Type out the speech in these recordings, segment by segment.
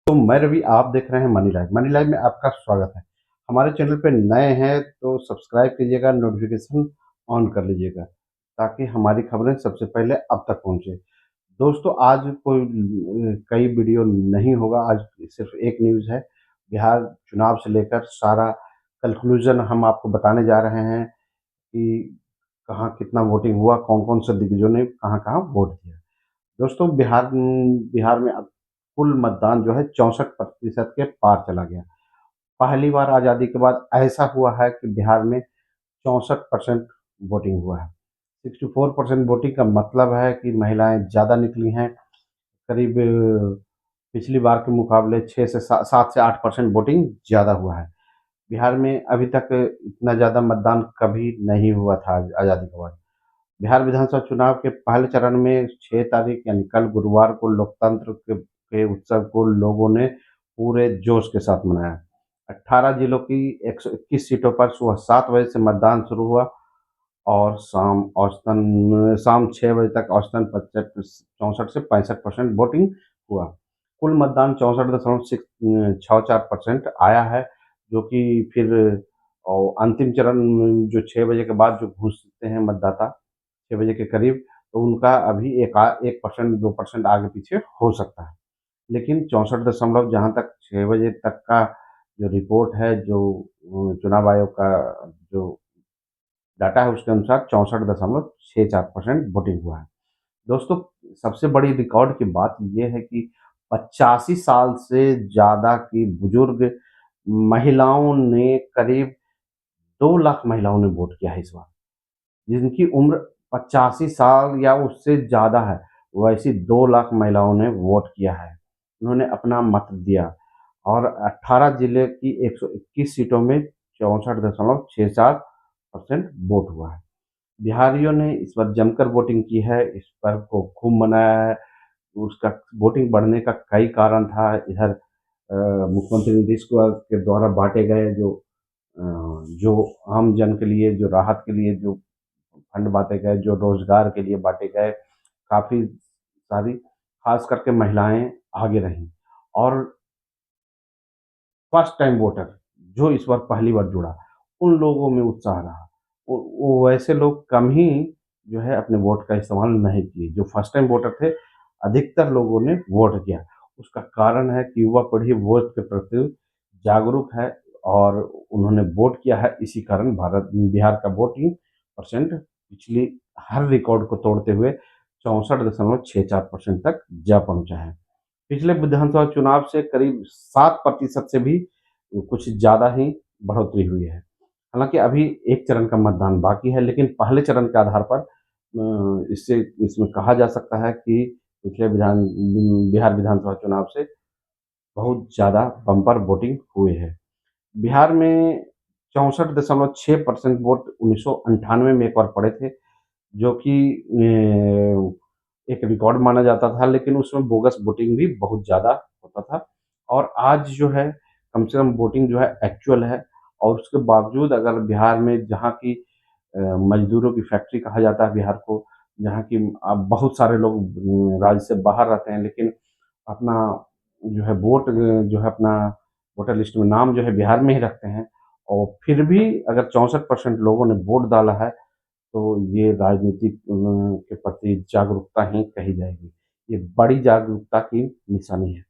तो मैं रवि, आप देख रहे हैं मनी लाइव। मनी लाइव में आपका स्वागत है। हमारे चैनल पे नए हैं तो सब्सक्राइब कीजिएगा, नोटिफिकेशन ऑन कर लीजिएगा ताकि हमारी खबरें सबसे पहले आप तक पहुंचे। दोस्तों, आज कोई कई वीडियो नहीं होगा। आज सिर्फ एक न्यूज़ है। बिहार चुनाव से लेकर सारा कंक्लूजन हम आपको बताने जा रहे हैं कि कहाँ कितना वोटिंग हुआ, कौन कौन से दिग्गजों ने कहाँ कहाँ वोट दिया। दोस्तों, बिहार में अब कुल मतदान जो है 64% के पार चला गया। पहली बार आज़ादी के बाद ऐसा हुआ है कि बिहार में 64% वोटिंग हुआ है। 64% वोटिंग का मतलब है कि महिलाएं ज़्यादा निकली हैं। करीब पिछली बार के मुकाबले 6 से 7 से 8% वोटिंग ज़्यादा हुआ है। बिहार में अभी तक इतना ज़्यादा मतदान कभी नहीं हुआ था आज़ादी के बाद। बिहार विधानसभा चुनाव के पहले चरण में 6 तारीख यानी कल गुरुवार को लोकतंत्र के उत्सव को लोगों ने पूरे जोश के साथ मनाया। 18 जिलों की 121 सीटों पर सुबह 7 बजे से मतदान शुरू हुआ और शाम 6 बजे तक औसतन 64 से 65% वोटिंग हुआ। कुल मतदान 64.64% आया है, जो कि फिर अंतिम चरण में जो 6 बजे के बाद जो घुसते हैं मतदाता 6 बजे के करीब, तो उनका अभी 1% 2% आगे पीछे हो सकता है। लेकिन 64 दशमलव जहाँ तक 6 बजे तक का जो रिपोर्ट है, जो चुनाव आयोग का जो डाटा है, उसके अनुसार 64.64% वोटिंग हुआ है। दोस्तों, सबसे बड़ी रिकॉर्ड की बात ये है कि 85 साल से ज़्यादा की बुजुर्ग महिलाओं ने करीब 2 लाख महिलाओं ने वोट किया है इस बार। जिनकी उम्र 85 साल या उससे ज़्यादा है, वैसी 2 लाख महिलाओं ने वोट किया है। उन्होंने अपना मत दिया और 18 जिले की 121 सीटों में 64.64% वोट हुआ है। बिहारियों ने इस बार जमकर वोटिंग की है, इस पर्व को खूब मनाया है। उसका वोटिंग बढ़ने का कई कारण था। इधर मुख्यमंत्री नीतीश कुमार के द्वारा बाँटे गए अ, जो आम जन के लिए जो राहत के लिए जो फंड बाँटे गए, जो रोज़गार के लिए बाँटे गए, काफ़ी सारी ख़ास करके महिलाएँ आगे रहीं। और फर्स्ट टाइम वोटर जो इस बार पहली बार जुड़ा, उन लोगों में उत्साह रहा। वो वैसे लोग कम ही जो है अपने वोट का इस्तेमाल नहीं किए। जो फर्स्ट टाइम वोटर थे, अधिकतर लोगों ने वोट किया। उसका कारण है कि युवा पीढ़ी वोट के प्रति जागरूक है और उन्होंने वोट किया है। इसी कारण बिहार का वोटिंग परसेंट पिछली हर रिकॉर्ड को तोड़ते हुए 64.64% तक जा पहुँचा है। पिछले विधानसभा चुनाव से करीब 7% से भी कुछ ज़्यादा ही बढ़ोतरी हुई है। हालाँकि अभी एक चरण का मतदान बाकी है, लेकिन पहले चरण के आधार पर इसमें कहा जा सकता है कि बिहार विधानसभा चुनाव से बहुत ज़्यादा बम्पर वोटिंग हुई है। बिहार में 64.6% वोट 1998 में एक बार पड़े थे, जो कि एक रिकॉर्ड माना जाता था, लेकिन उसमें बोगस वोटिंग भी बहुत ज़्यादा होता था। और आज जो है कम से कम वोटिंग जो है एक्चुअल है। और उसके बावजूद अगर बिहार में जहाँ की मज़दूरों की फैक्ट्री कहा जाता है बिहार को, जहाँ की अब बहुत सारे लोग राज्य से बाहर रहते हैं, लेकिन अपना जो है जो है अपना वोटर लिस्ट में नाम जो है बिहार में ही रखते हैं। और फिर भी अगर 64% लोगों ने वोट डाला है, तो ये राजनीतिक के प्रति जागरूकता ही कही जाएगी। ये बड़ी जागरूकता की निशानी है।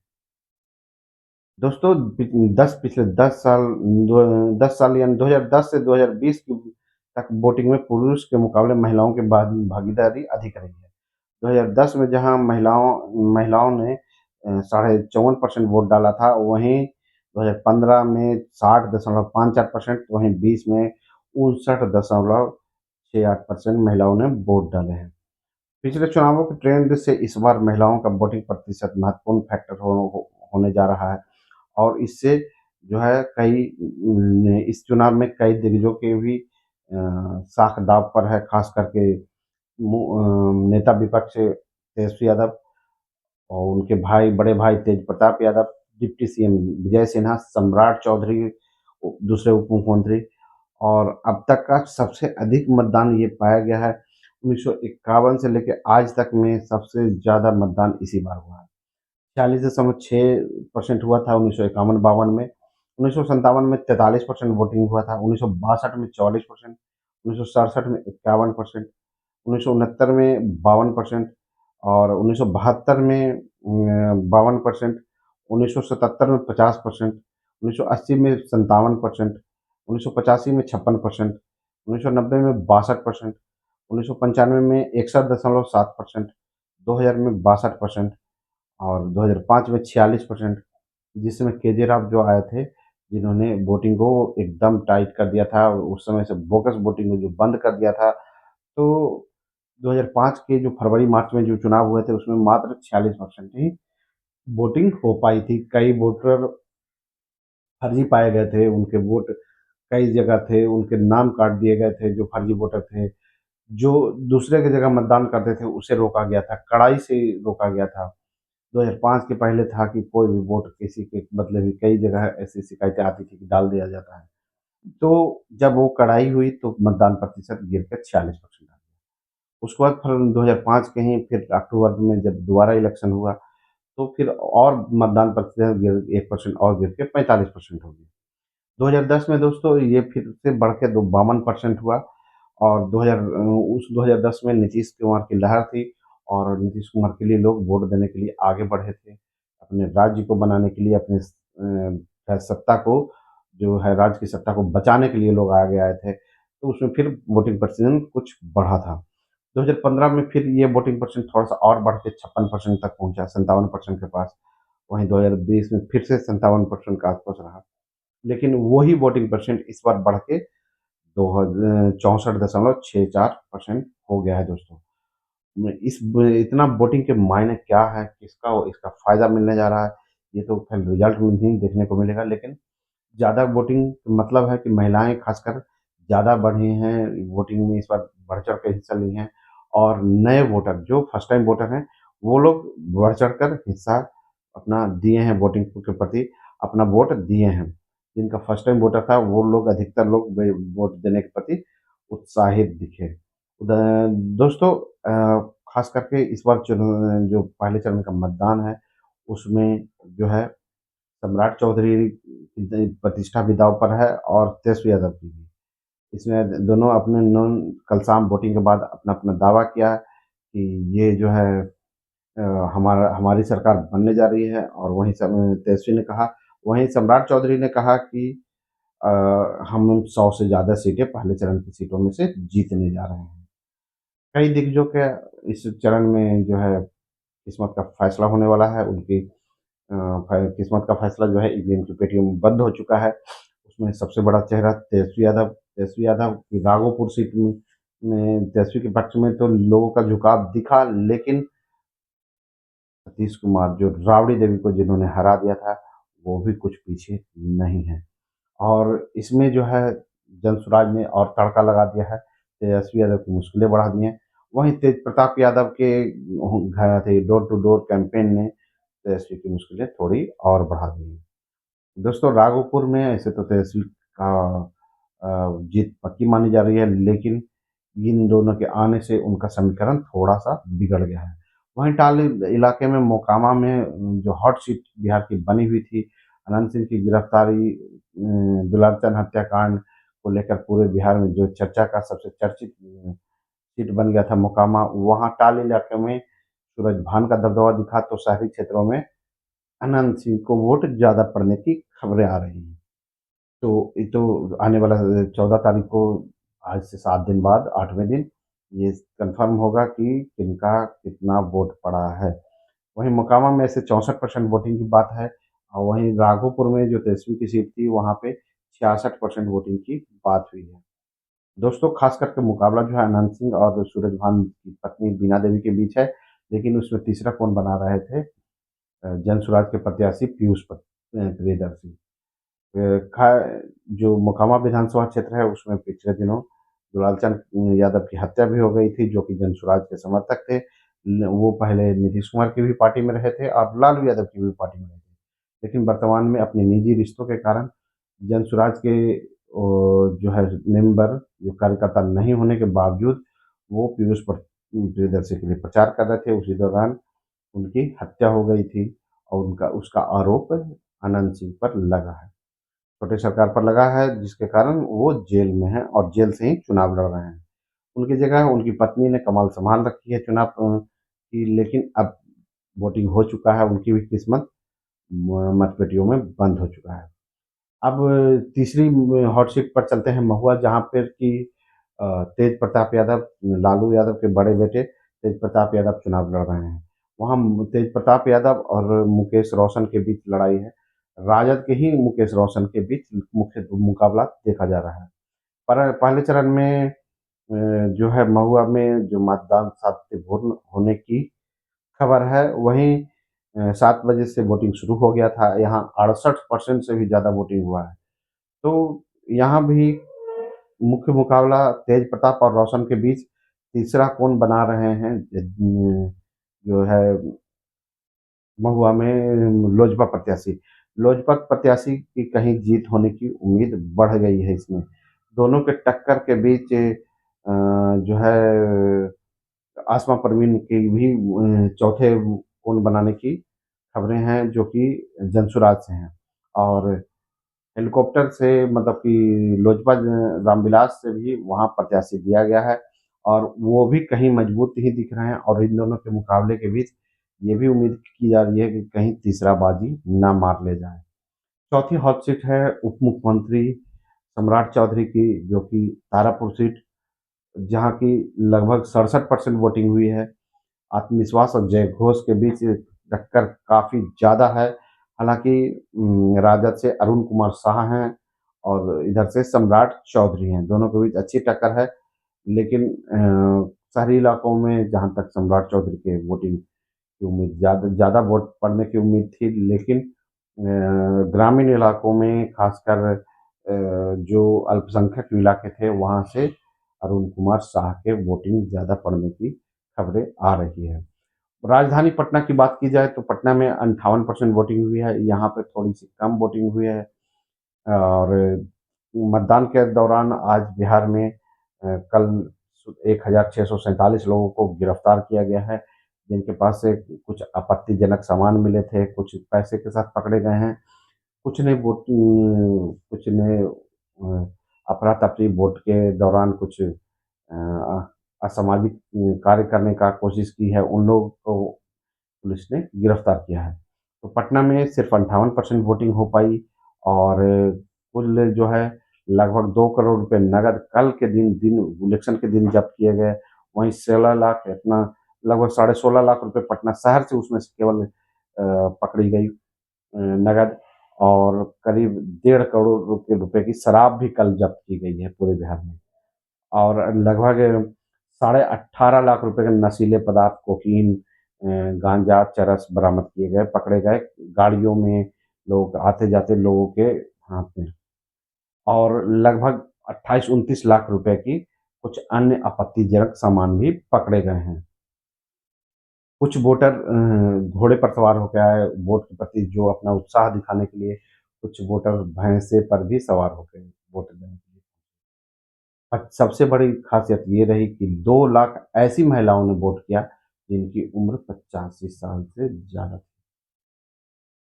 दोस्तों, पिछले 10 साल यानी 2010 से 2020 की तक वोटिंग में पुरुष के मुकाबले महिलाओं की भागीदारी अधिक रही है। 2010 में जहां महिलाओं ने साढ़े 54% वोट डाला था, वहीं 2015 में 60.54%, वहीं 20 में 59.68% महिलाओं ने वोट डाले हैं। पिछले चुनावों के ट्रेंड से इस बार महिलाओं का वोटिंग प्रतिशत महत्वपूर्ण फैक्टर होने जा रहा है। और इससे जो है इस चुनाव में कई दिग्गजों के भी साख दांव पर है। खास करके नेता विपक्ष तेजस्वी यादव और उनके बड़े भाई तेज प्रताप यादव, डिप्टी सीएम विजय सिन्हा, सम्राट चौधरी दूसरे उप मुख्यमंत्री। और अब तक का सबसे अधिक मतदान ये पाया गया है 1951 से लेकर आज तक में सबसे ज़्यादा मतदान इसी बार हुआ है। 46.6% हुआ था 1951-52 में। 1957 में 43% वोटिंग हुआ था, 1962 में 44%, 1967 में 51%, 1969 में 52% और 1972 में 52%, 1977 में 50%, 1980 में 57%, 1985 में 56%, 1990 में 62%, 1995 में 61.7%, 2000 में 62% और 2005 में 46%, जिसमें केजे राव जो आए थे, जिन्होंने वोटिंग को एकदम टाइट कर दिया था, उस समय से बोगस वोटिंग को जो बंद कर दिया था। तो 2005 के जो फरवरी-मार्च में जो चुनाव हुए थे, उसमें मात्र 46% ही वोटिंग हो पाई थी। कई वोटर फर्जी पाए गए थे, उनके वोट कई जगह थे, उनके नाम काट दिए गए थे जो फर्जी वोटर थे। जो दूसरे की जगह मतदान करते थे, उसे रोका गया था, कड़ाई से रोका गया था। 2005 के पहले था कि कोई भी वोट किसी के बदले भी कई जगह ऐसी शिकायतें आती थी कि डाल दिया जाता है। तो जब वो कड़ाई हुई तो मतदान प्रतिशत गिर के 46% आ गया। उसके बाद फिर 2005 के ही फिर अक्टूबर में जब दोबारा इलेक्शन हुआ, तो फिर और मतदान प्रतिशत गिर 1% और गिर के 45% हो गया। 2010 में दोस्तों ये फिर से बढ़ के दो 52% हुआ और 2010 में नीतीश कुमार की लहर थी और नीतीश कुमार के लिए लोग वोट देने के लिए आगे बढ़े थे। अपने राज्य को बनाने के लिए अपने सत्ता को जो है राज्य की सत्ता को बचाने के लिए लोग आगे आए थे। तो उसमें फिर वोटिंग परसेंट कुछ बढ़ा था। 2015 में फिर ये वोटिंग परसेंट थोड़ा-सा और बढ़ के 56% तक पहुँचा, 57% के पास। वहीं 2020 में फिर से 57% के आस-पास रहा। लेकिन वही वोटिंग परसेंट इस बार बढ़ के 64.64% हो गया है दोस्तों। में इस ब इतना वोटिंग के मायने क्या है, किसका इसका फ़ायदा मिलने जा रहा है, ये तो फिर रिज़ल्ट में ही देखने को मिलेगा। लेकिन ज़्यादा वोटिंग मतलब है कि महिलाएँ खासकर ज़्यादा बढ़ी हैं, वोटिंग में इस बार बढ़-चढ़ के हिस्सा ली हैं और नए वोटर जो फर्स्ट टाइम वोटर हैं, वो लोग बढ़-चढ़ कर हिस्सा अपना दिए हैं वोटिंग के प्रति, अपना वोट दिए हैं। जिनका फर्स्ट टाइम वोटर था, वो लोग अधिकतर लोग वोट देने के प्रति उत्साहित दिखे। द दोस्तों ख़ास करके इस बार जो पहले चरण का मतदान है, उसमें जो है सम्राट चौधरी की प्रतिष्ठा भी दाँव पर है और तेजस्वी यादव की भी। इसमें दोनों अपने नॉन कल शाम वोटिंग के बाद अपना-अपना दावा किया कि ये जो है हमारी सरकार बनने जा रही है और वहीं तेजस्वी ने कहा वहीं सम्राट चौधरी ने कहा कि अ, हम 100 से ज़्यादा सीटें पहले चरण की सीटों में से जीतने जा रहे हैं। कई दिग्गजों के इस चरण में जो है किस्मत का फैसला होने वाला है। उनकी किस्मत का फैसला जो है ईवीएम की पेटियों में बंद हो चुका है। उसमें सबसे बड़ा चेहरा तेजस्वी यादव की राघोपुर सीट में तेजस्वी के पक्ष में तो लोगों का झुकाव दिखा, लेकिन सतीश कुमार जो राबड़ी देवी को जिन्होंने हरा दिया था, वो भी कुछ पीछे नहीं है। और इसमें जो है जनसुराज ने और तड़का लगा दिया है, तेजस्वी यादव की मुश्किलें बढ़ा दी हैं। वहीं तेज प्रताप यादव के घर थे डोर टू डोर कैंपेन ने तेजस्वी की मुश्किलें थोड़ी और बढ़ा दी हैं। दोस्तों राघोपुर में ऐसे तो तेजस्वी का जीत पक्की मानी जा रही है, लेकिन इन दोनों के आने से उनका समीकरण थोड़ा-सा बिगड़ गया है। वहीं टाल इलाके में मोकामा में जो हॉट सीट बिहार की बनी हुई थी, अनंत सिंह की गिरफ्तारी दुलालचंद हत्याकांड को लेकर पूरे बिहार में जो चर्चा का सबसे चर्चित सीट बन गया था मोकामा, वहाँ टाल इलाके में सूरजभान का दबदबा दिखा तो शहरी क्षेत्रों में अनंत सिंह को वोट ज़्यादा पड़ने की खबरें आ रही हैं। तो ये तो आने वाला 14 तारीख को आज से 7 दिन बाद 8वें दिन ये कन्फर्म होगा कि किनका कितना वोट पड़ा है। वहीं मोकामा में ऐसे 64% वोटिंग की बात है और वहीं राघोपुर में जो तेजस्वी की सीट थी वहाँ पे 66% वोटिंग की बात हुई है। दोस्तों खास करके मुकाबला जो है अनंत सिंह और सूरजभान की पत्नी बीना देवी के बीच है, लेकिन उसमें तीसरा कौन बना रहे थे जनसुराज के प्रत्याशी प्रियदर्शी। खा जो मोकामा विधानसभा क्षेत्र है उसमें पिछले दिनों दुलालचंद यादव की हत्या भी हो गई थी जो कि जनसुराज के समर्थक थे। वो पहले नीतीश कुमार की भी पार्टी में रहे थे और लालू यादव की भी पार्टी में रहे थे। लेकिन वर्तमान में अपने निजी रिश्तों के कारण जनसुराज के जो है मेंबर जो कार्यकर्ता नहीं होने के बावजूद वो प्रियदर्शी के लिए प्रचार कर रहे थे। उसी दौरान उनकी हत्या हो गई थी और उनका उसका आरोप अनंत सिंह पर लगा है। छोटे सरकार पर लगा है जिसके कारण वो जेल में हैं और जेल से ही चुनाव लड़ रहे हैं। उनकी जगह उनकी पत्नी ने कमान संभाल रखी है चुनाव की, लेकिन अब वोटिंग हो चुका है, उनकी भी किस्मत मतपेटियों में बंद हो चुका है। अब तीसरी हॉट सीट पर चलते हैं महुआ, जहाँ पर कि तेज प्रताप यादव, लालू यादव के बड़े बेटे तेज प्रताप यादव चुनाव लड़ रहे हैं। वहाँ तेज प्रताप यादव और मुकेश रोशन के बीच लड़ाई है। राजद के ही मुकेश रोशन के बीच मुख्य मुकाबला देखा जा रहा है। पर पहले चरण में जो है महुआ में जो मतदान शांतिपूर्ण होने की खबर है, वहीं 7 बजे से वोटिंग शुरू हो गया था। यहाँ 68% से भी ज़्यादा वोटिंग हुआ है। तो यहाँ भी मुख्य मुकाबला तेज प्रताप और रोशन के बीच। तीसरा कौन बना रहे हैं जो है महुआ में लोजपा प्रत्याशी। लोजपा प्रत्याशी की कहीं जीत होने की उम्मीद बढ़ गई है इसमें। दोनों के टक्कर के बीच जो है आसमा परवीन की भी चौथे कोण बनाने की खबरें हैं जो कि जनसुराज से हैं। और हेलीकॉप्टर से मतलब कि लोजपा रामविलास से भी वहाँ प्रत्याशी दिया गया है और वो भी कहीं मजबूत ही दिख रहे हैं और इन दोनों के मुकाबले के बीच ये भी उम्मीद की जा रही है कि कहीं तीसरा बाजी ना मार ले जाए। चौथी हॉट सीट है उप मुख्यमंत्री सम्राट चौधरी की, जो कि तारापुर सीट, जहाँ की लगभग 67% वोटिंग हुई है। आत्मविश्वास और जय घोष के बीच टक्कर काफ़ी ज़्यादा है। हालाँकि राजद से अरुण कुमार शाह हैं और इधर से सम्राट चौधरी हैं। दोनों के बीच अच्छी टक्कर है, लेकिन शहरी इलाकों में जहाँ तक सम्राट चौधरी के वोटिंग की उम्मीद ज़्यादा ज़्यादा वोट पड़ने की उम्मीद थी, लेकिन ग्रामीण इलाकों में खासकर जो अल्पसंख्यक इलाके थे, वहाँ से अरुण कुमार शाह के वोटिंग ज़्यादा पड़ने की खबरें आ रही है। राजधानी पटना की बात की जाए तो पटना में 58% वोटिंग हुई है। यहाँ पे थोड़ी सी कम वोटिंग हुई है। और मतदान के दौरान आज बिहार में कल 1647 लोगों को गिरफ्तार किया गया है, जिनके पास से कुछ आपत्तिजनक सामान मिले थे, कुछ पैसे के साथ पकड़े गए हैं। कुछ ने अफरा-तफरी वोट के दौरान कुछ असामाजिक कार्य करने का कोशिश की है, उन लोगों को पुलिस ने गिरफ्तार किया है। तो पटना में सिर्फ 58% वोटिंग हो पाई और कुल जो है लगभग 2 करोड़ रुपए नकद कल के दिन इलेक्शन के दिन जब्त किए गए। वहीं 16 लाख इतना लगभग साढ़े 16 लाख रुपए पटना शहर से उसमें से केवल पकड़ी गई नकद, और करीब 1.5 करोड़ रुपए की शराब भी कल जब्त की गई है पूरे बिहार में। और लगभग साढ़े 18 लाख रुपए के नशीले पदार्थ, कोकीन, गांजा, चरस बरामद किए गए, पकड़े गए गाड़ियों में, लोग आते जाते लोगों के हाथ में। और लगभग 28-29 लाख रुपए की कुछ अन्य आपत्तिजनक सामान भी पकड़े गए हैं। कुछ वोटर घोड़े पर सवार होकर आए वोट के प्रति, जो अपना उत्साह दिखाने के लिए। कुछ वोटर भैंसे पर भी सवार होकर वोट देने के लिए। सबसे बड़ी खासियत ये रही कि 2 लाख ऐसी महिलाओं ने वोट किया जिनकी उम्र 85 साल से ज़्यादा थी।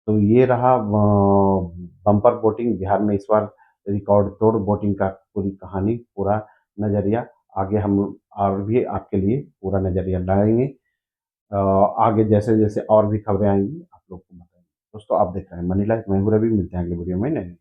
तो ये रहा बम्पर वोटिंग बिहार में इस बार, रिकॉर्ड तोड़ वोटिंग का पूरी कहानी, पूरा नज़रिया। आगे हम और भी आपके लिए पूरा नज़रिया लाएँगे। आगे जैसे-जैसे और भी खबरें आएँगी आप लोग को बताएँगे। दोस्तों आप देख रहे हैं मनी लाइफ, मैं हूँ रवि, मिलते हैं अगले वीडियो में नए